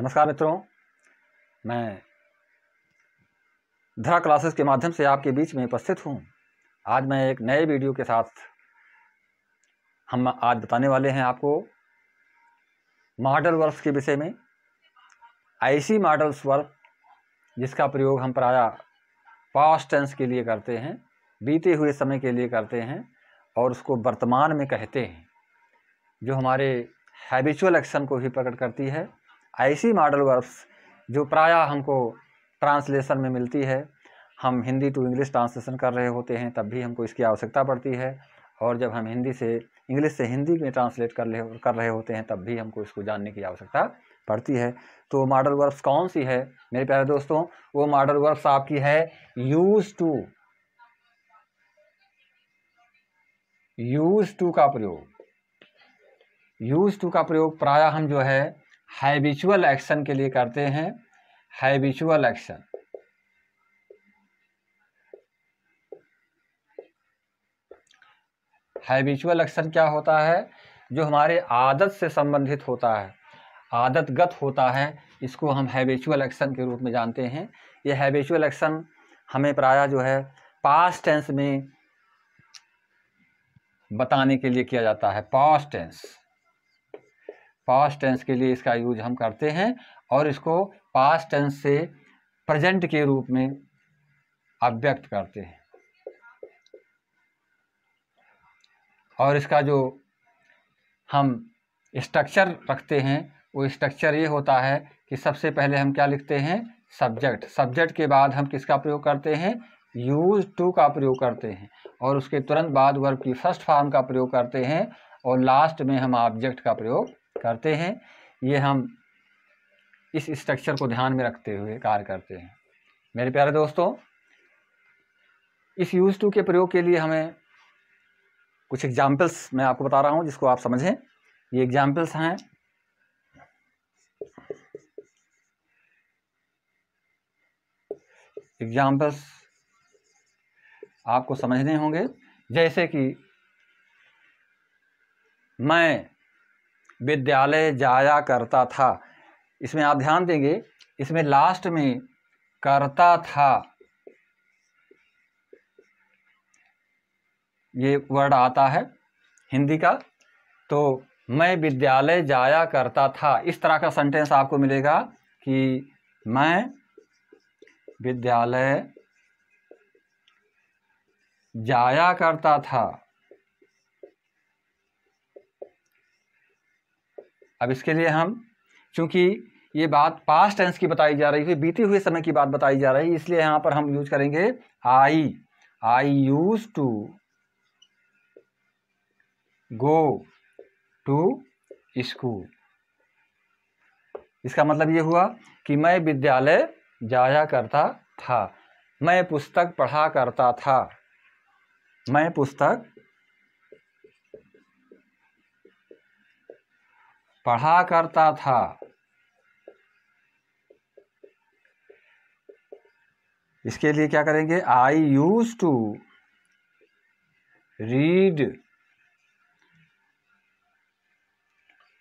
नमस्कार मित्रों, मैं धरा क्लासेस के माध्यम से आपके बीच में उपस्थित हूँ। आज मैं एक नए वीडियो के साथ हम आज बताने वाले हैं आपको मॉडल वर्ब्स के विषय में। ऐसी मॉडल्स वर्ब जिसका प्रयोग हम प्रायः पास्ट टेंस के लिए करते हैं, बीते हुए समय के लिए करते हैं और उसको वर्तमान में कहते हैं, जो हमारे हैबिचुअल एक्शन को भी प्रकट करती है। ऐसी मॉडल वर्ब्स जो प्रायः हमको ट्रांसलेशन में मिलती है, हम हिंदी टू इंग्लिश ट्रांसलेशन कर रहे होते हैं तब भी हमको इसकी आवश्यकता पड़ती है, और जब हम हिंदी से इंग्लिश से हिंदी में ट्रांसलेट कर रहे होते हैं तब भी हमको इसको जानने की आवश्यकता पड़ती है। तो मॉडल वर्ब्स कौन सी है मेरे प्यारे दोस्तों? वो मॉडल वर्ब्स आपकी है यूज टू। यूज टू का प्रयोग, यूज टू का प्रयोग प्रायः हम जो है हैबिचुअल एक्शन के लिए करते हैं। हैबिचुअल एक्शन, हैबिचुअल एक्शन क्या होता है? जो हमारे आदत से संबंधित होता है, आदतगत होता है, इसको हम हैबिचुअल एक्शन के रूप में जानते हैं। ये हैबिचुअल एक्शन हमें प्रायः जो है पास्ट टेंस में बताने के लिए किया जाता है। पास्ट टेंस, पास्ट टेंस के लिए इसका यूज हम करते हैं और इसको पास्ट टेंस से प्रेजेंट के रूप में अभिव्यक्त करते हैं। और इसका जो हम स्ट्रक्चर रखते हैं वो स्ट्रक्चर ये होता है कि सबसे पहले हम क्या लिखते हैं? सब्जेक्ट। सब्जेक्ट के बाद हम किसका प्रयोग करते हैं? यूज टू का प्रयोग करते हैं, और उसके तुरंत बाद वर्ब की फर्स्ट फॉर्म का प्रयोग करते हैं, और लास्ट में हम ऑब्जेक्ट का प्रयोग करते हैं। ये हम इस स्ट्रक्चर को ध्यान में रखते हुए कार्य करते हैं। मेरे प्यारे दोस्तों, इस यूज टू के प्रयोग के लिए हमें कुछ एग्जाम्पल्स मैं आपको बता रहा हूं जिसको आप समझें। ये एग्जाम्पल्स हैं। एग्जाम्पल्स आपको समझने होंगे, जैसे कि मैं विद्यालय जाया करता था। इसमें आप ध्यान देंगे, इसमें लास्ट में करता था ये वर्ड आता है हिंदी का। तो मैं विद्यालय जाया करता था, इस तरह का सेंटेंस आपको मिलेगा कि मैं विद्यालय जाया करता था। अब इसके लिए हम, चूंकि ये बात पास्ट टेंस की बताई जा रही है, बीते हुए समय की बात बताई जा रही है, इसलिए यहाँ पर हम यूज करेंगे I use to go to school. इसका मतलब ये हुआ कि मैं विद्यालय जाया करता था, मैं पुस्तक पढ़ा करता था, मैं पुस्तक पढ़ा करता था। इसके लिए क्या करेंगे? I use to read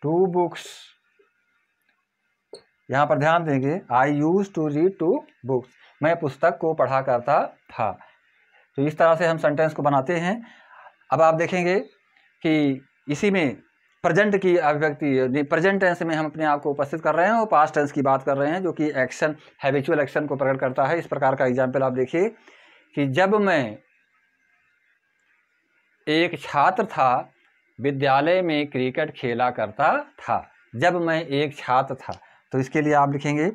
two books. यहां पर ध्यान देंगे, I use to read two books, मैं पुस्तक को पढ़ा करता था। तो इस तरह से हम सेंटेंस को बनाते हैं। अब आप देखेंगे कि इसी में प्रेजेंट की अभिव्यक्ति, प्रेजेंट टेंस में हम अपने आप को उपस्थित कर रहे हैं और पास्ट टेंस की बात कर रहे हैं, जो कि एक्शन, हैबिचुअल एक्शन को प्रकट करता है। इस प्रकार का एग्जाम्पल आप देखिए कि जब मैं एक छात्र था, विद्यालय में क्रिकेट खेला करता था। जब मैं एक छात्र था, तो इसके लिए आप लिखेंगे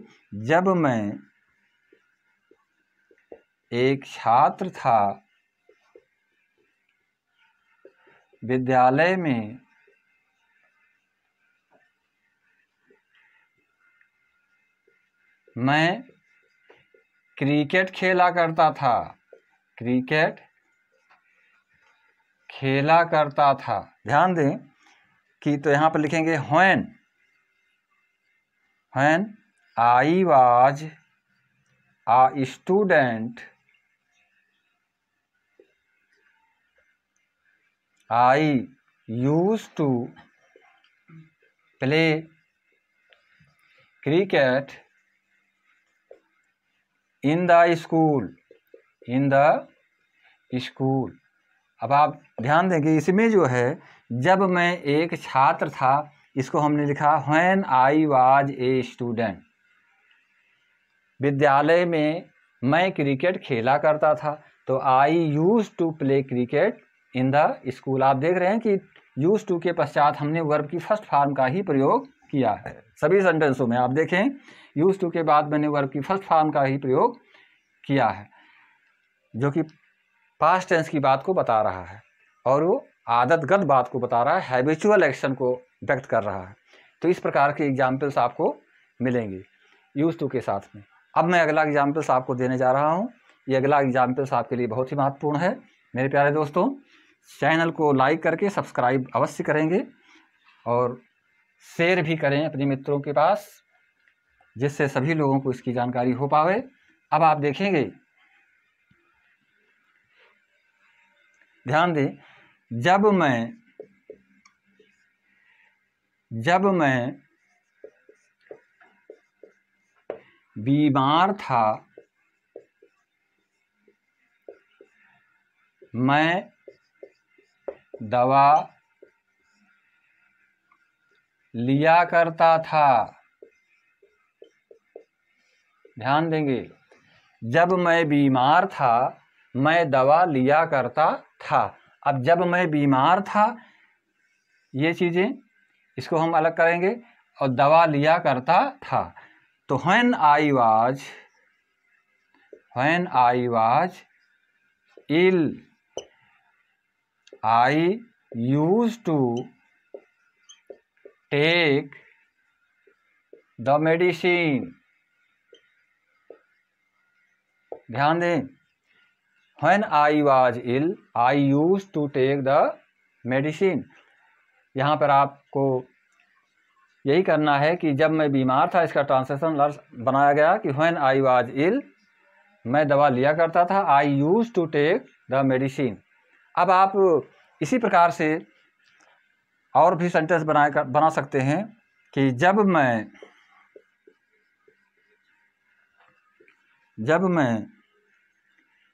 जब मैं एक छात्र था, विद्यालय में मैं क्रिकेट खेला करता था। क्रिकेट खेला करता था। ध्यान दें कि तो यहां पर लिखेंगे when I was a student, I used to play cricket in the school, in the school. अब आप ध्यान देंगे इसमें जो है जब मैं एक छात्र था, इसको हमने लिखा when I was a student. विद्यालय में मैं क्रिकेट खेला करता था, तो I use to play cricket in the school. आप देख रहे हैं कि यूज टू के पश्चात हमने वर्ब की फर्स्ट फॉर्म का ही प्रयोग किया है सभी सेंटेंसों में। आप देखें यूज टू के बाद मैंने वर्ब की फर्स्ट फॉर्म का ही प्रयोग किया है, जो कि पास्ट टेंस की बात को बता रहा है और वो आदतगत बात को बता रहा है, हैबिचुअल एक्शन को व्यक्त कर रहा है। तो इस प्रकार के एग्जाम्पल्स आपको मिलेंगे यूज टू के साथ में। अब मैं अगला एग्जाम्पल्स आपको देने जा रहा हूँ। ये अगला एग्जाम्पल्स आपके लिए बहुत ही महत्वपूर्ण है मेरे प्यारे दोस्तों। चैनल को लाइक करके सब्सक्राइब अवश्य करेंगे और शेयर भी करें अपने मित्रों के पास, जिससे सभी लोगों को इसकी जानकारी हो पावे। अब आप देखेंगे, ध्यान दें, जब मैं बीमार था, मैं दवा लिया करता था। ध्यान देंगे, जब मैं बीमार था मैं दवा लिया करता था। अब जब मैं बीमार था, ये चीज़ें इसको हम अलग करेंगे, और दवा लिया करता था। तो when I was ill, I use to take the medicine. ध्यान दें, when I was ill I use to take the medicine. यहाँ पर आपको यही करना है कि जब मैं बीमार था, इसका ट्रांसलेशन बनाया गया कि व्हेन आई वाज इल, मैं दवा लिया करता था, I use to take the medicine. अब आप इसी प्रकार से और भी सेंटेंस बना सकते हैं कि जब मैं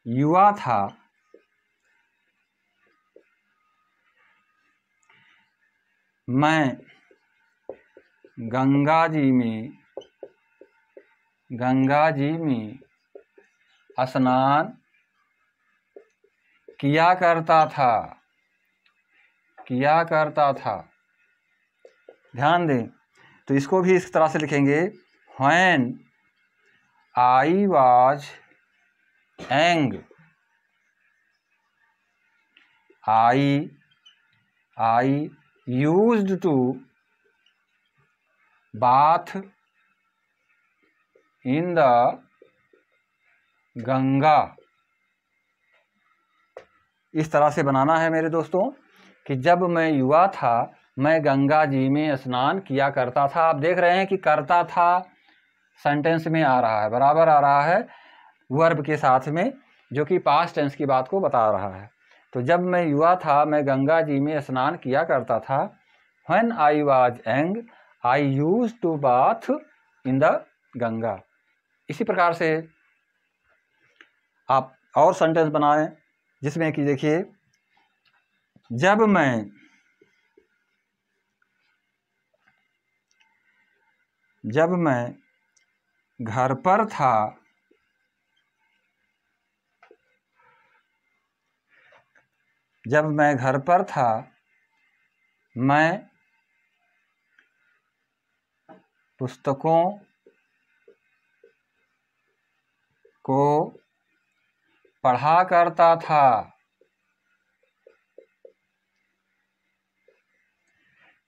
युवा था, मैं गंगा जी में स्नान किया करता था। ध्यान दें, तो इसको भी इस तरह से लिखेंगे, when I was young, I used to bath in the Ganga. इस तरह से बनाना है मेरे दोस्तों कि जब मैं युवा था मैं गंगा जी में स्नान किया करता था। आप देख रहे हैं कि करता था सेंटेंस में आ रहा है, बराबर आ रहा है वर्ब के साथ में, जो कि पास्ट टेंस की बात को बता रहा है। तो जब मैं युवा था मैं गंगा जी में स्नान किया करता था। When I was young I used to bath in the Ganga. इसी प्रकार से आप और सेंटेंस बनाएं जिसमें कि देखिए, जब मैं घर पर था, मैं पुस्तकों को पढ़ा करता था।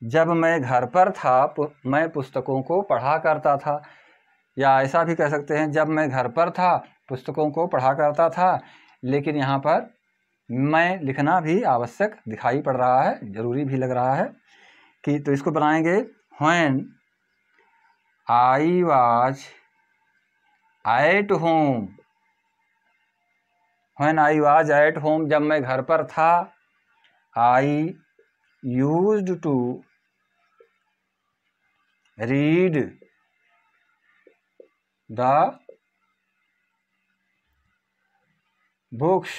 जब मैं घर पर था मैं पुस्तकों को पढ़ा करता था, या ऐसा भी कह सकते हैं जब मैं घर पर था पुस्तकों को पढ़ा करता था। लेकिन यहाँ पर मैं लिखना भी आवश्यक दिखाई पड़ रहा है, जरूरी भी लग रहा है कि, तो इसको बनाएंगे when I was at home. When I was at home, जब मैं घर पर था, I used to read the books,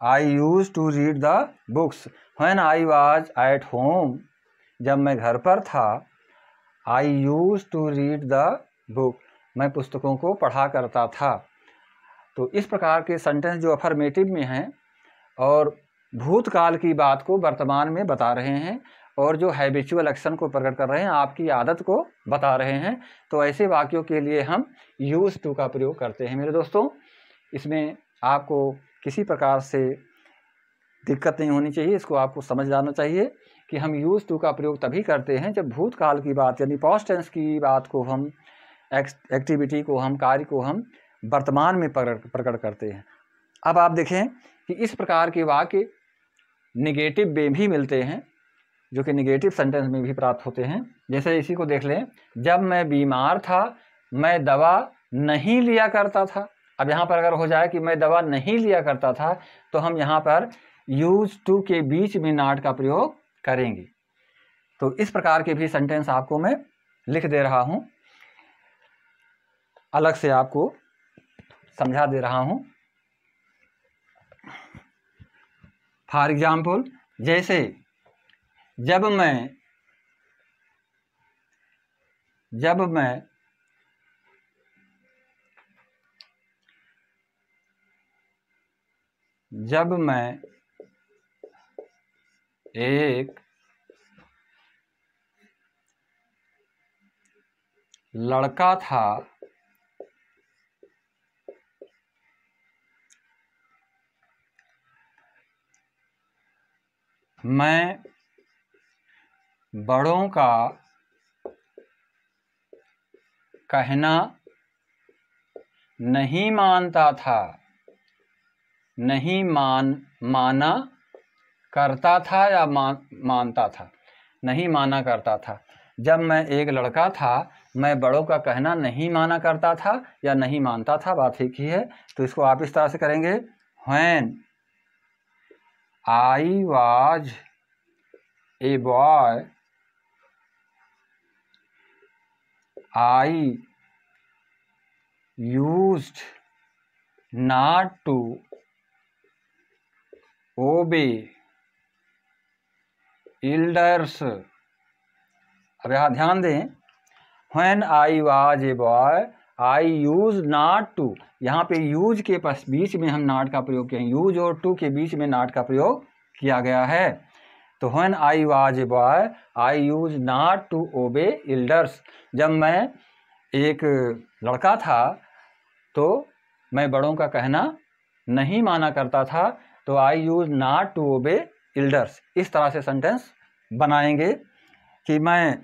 I use to read the books when I was at home, जब मैं घर पर था। I use to read the book, मैं पुस्तकों को पढ़ा करता था। तो इस प्रकार के सेंटेंस जो अफर्मेटिव में हैं और भूतकाल की बात को वर्तमान में बता रहे हैं और जो हैबिचुअल एक्शन को प्रकट कर रहे हैं, आपकी आदत को बता रहे हैं, तो ऐसे वाक्यों के लिए हम यूज टू का प्रयोग करते हैं। मेरे दोस्तों, इसमें आपको किसी प्रकार से दिक्कत नहीं होनी चाहिए, इसको आपको समझ जाना चाहिए कि हम यूज टू का प्रयोग तभी करते हैं जब भूतकाल की बात यानी पास्ट टेंस की बात को हम एक्टिविटी को हम कार्य को हम वर्तमान में प्रकट करते हैं। अब आप देखें कि इस प्रकार के वाक्य निगेटिव में भी मिलते हैं, जो कि निगेटिव सेंटेंस में भी प्राप्त होते हैं। जैसे इसी को देख लें, जब मैं बीमार था मैं दवा नहीं लिया करता था। अब यहाँ पर अगर हो जाए कि मैं दवा नहीं लिया करता था, तो हम यहाँ पर यूज टू के बीच में नॉट का प्रयोग करेंगे। तो इस प्रकार के भी सेंटेंस आपको मैं लिख दे रहा हूँ, अलग से आपको समझा दे रहा हूँ। फॉर एग्जाम्पल, जैसे जब मैं एक लड़का था, मैं बड़ों का कहना नहीं मानता था, नहीं माना करता था या मानता था, नहीं माना करता था। जब मैं एक लड़का था मैं बड़ों का कहना नहीं माना करता था या नहीं मानता था, बात एक ही है। तो इसको आप इस तरह से करेंगे, when I was a boy I used not to obey elders. अब यहाँ ध्यान दें, when I was a boy I use not to, यहाँ पे यूज के पास बीच में हम नॉट का प्रयोग किए हैं, यूज और टू के बीच में नॉट का प्रयोग किया गया है। तो when I was a boy I use not to obey elders, जब मैं एक लड़का था तो मैं बड़ों का कहना नहीं माना करता था, तो I use not to obey elders. इस तरह से सेंटेंस बनाएंगे कि मैं,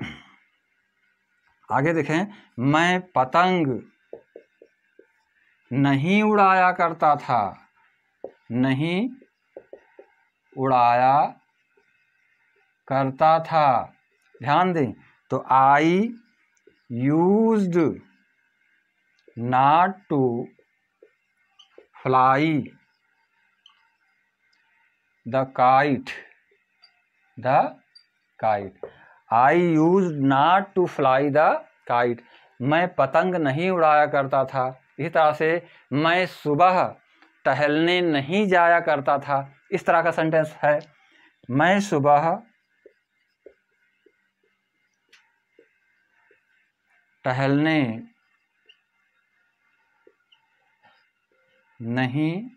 आगे देखें, मैं पतंग नहीं उड़ाया करता था, नहीं उड़ाया करता था। ध्यान दें, तो I used not to fly the kite, I use not to fly the kite, मैं पतंग नहीं उड़ाया करता था। इसी तरह से मैं सुबह टहलने नहीं जाया करता था, इस तरह का सेंटेंस है, मैं सुबह टहलने नहीं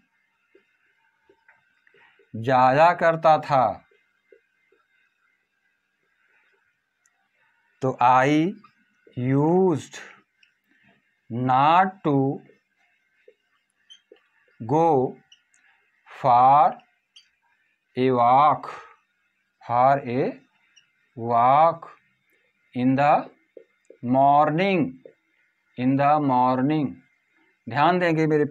जाया करता था। तो I used not to go for a walk in the morning. ध्यान देंगे मेरे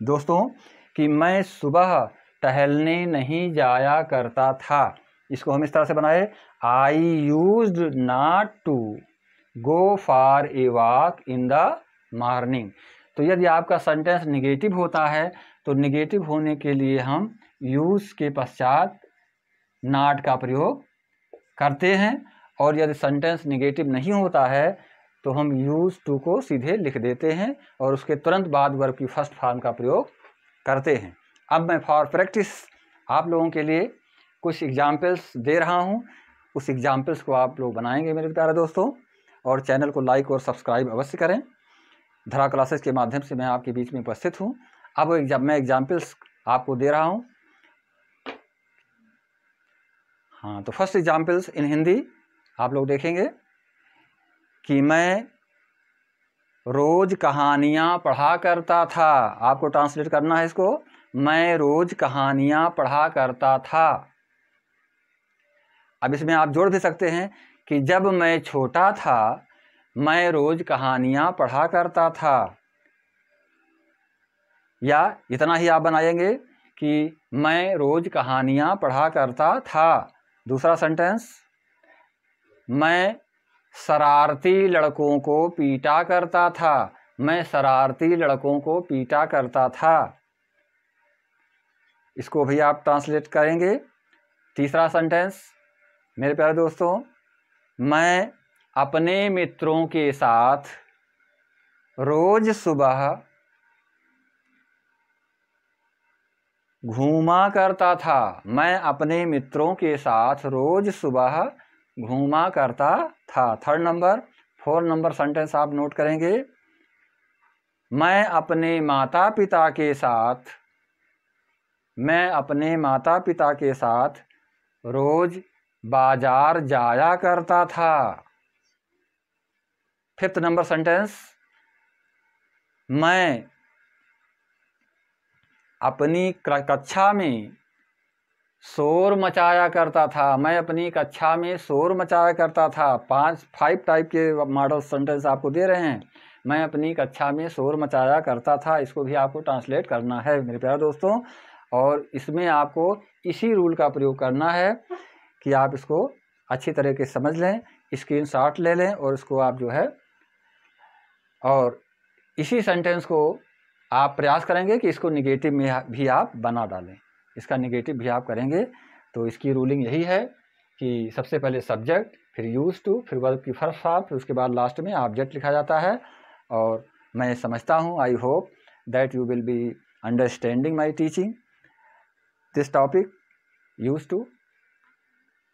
दोस्तों कि मैं सुबह टहलने नहीं जाया करता था। इसको हम इस तरह से बनाए, I used not to go for a walk in the morning. तो यदि आपका सेंटेंस निगेटिव होता है तो निगेटिव होने के लिए हम यूज के पश्चात नॉट का प्रयोग करते हैं, और यदि सेंटेंस निगेटिव नहीं होता है तो हम यूज टू को सीधे लिख देते हैं और उसके तुरंत बाद वर्ब की फर्स्ट फॉर्म का प्रयोग करते हैं। अब मैं फॉर प्रैक्टिस आप लोगों के लिए कुछ एग्जाम्पल्स दे रहा हूँ, उस एग्जाम्पल्स को आप लोग बनाएंगे मेरे प्यारे दोस्तों, और चैनल को लाइक और सब्सक्राइब अवश्य करें। धरा क्लासेस के माध्यम से मैं आपके बीच में उपस्थित हूँ। अब मैं एग्जाम्पल्स आपको दे रहा हूँ। हाँ, तो फर्स्ट एग्जाम्पल्स इन हिंदी आप लोग देखेंगे कि मैं रोज कहानियाँ पढ़ा करता था। आपको ट्रांसलेट करना है इसको, मैं रोज कहानियाँ पढ़ा करता था। अब इसमें आप जोड़ भी सकते हैं कि जब मैं छोटा था मैं रोज कहानियाँ पढ़ा करता था, या इतना ही आप बनाएंगे कि मैं रोज कहानियाँ पढ़ा करता था। दूसरा सेंटेंस, मैं शरारती लड़कों को पीटा करता था। मैं शरारती लड़कों को पीटा करता था। इसको भी आप ट्रांसलेट करेंगे। तीसरा सेंटेंस मेरे प्यारे दोस्तों, मैं अपने मित्रों के साथ रोज सुबह घूमा करता था। मैं अपने मित्रों के साथ रोज सुबह घूमा करता था। थर्ड नंबर, 4 नंबर सेंटेंस आप नोट करेंगे, मैं अपने माता पिता के साथ रोज बाजार जाया करता था। फिफ्थ नंबर सेंटेंस, मैं अपनी कक्षा में शोर मचाया करता था। मैं अपनी कक्षा में शोर मचाया करता था। 5 टाइप के मॉडल सेंटेंस आपको दे रहे हैं। मैं अपनी कक्षा में शोर मचाया करता था, इसको भी आपको ट्रांसलेट करना है मेरे प्यारे दोस्तों। और इसमें आपको इसी रूल का प्रयोग करना है कि आप इसको अच्छी तरीके से समझ लें, स्क्रीनशॉट ले लें और इसको आप जो है, और इसी सेंटेंस को आप प्रयास करेंगे कि इसको निगेटिव में भी आप बना डालें। इसका निगेटिव भी आप करेंगे तो इसकी रूलिंग यही है कि सबसे पहले सब्जेक्ट, फिर यूज टू, फिर वर्ब की फर्स्ट फॉर्म, फिर उसके बाद लास्ट में ऑब्जेक्ट लिखा जाता है। और मैं समझता हूँ, I hope that you will be understanding my teaching this topic use to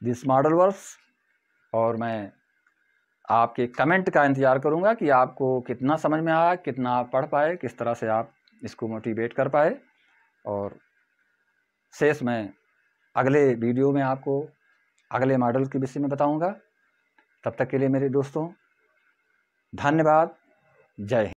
this modal verbs. और मैं आपके कमेंट का इंतज़ार करूंगा कि आपको कितना समझ में आया, कितना आप पढ़ पाए, किस तरह से आप इसको मोटिवेट कर पाए। और शेष मैं अगले वीडियो में आपको अगले मॉडल के विषय में बताऊंगा। तब तक के लिए मेरे दोस्तों धन्यवाद। जय हिंद।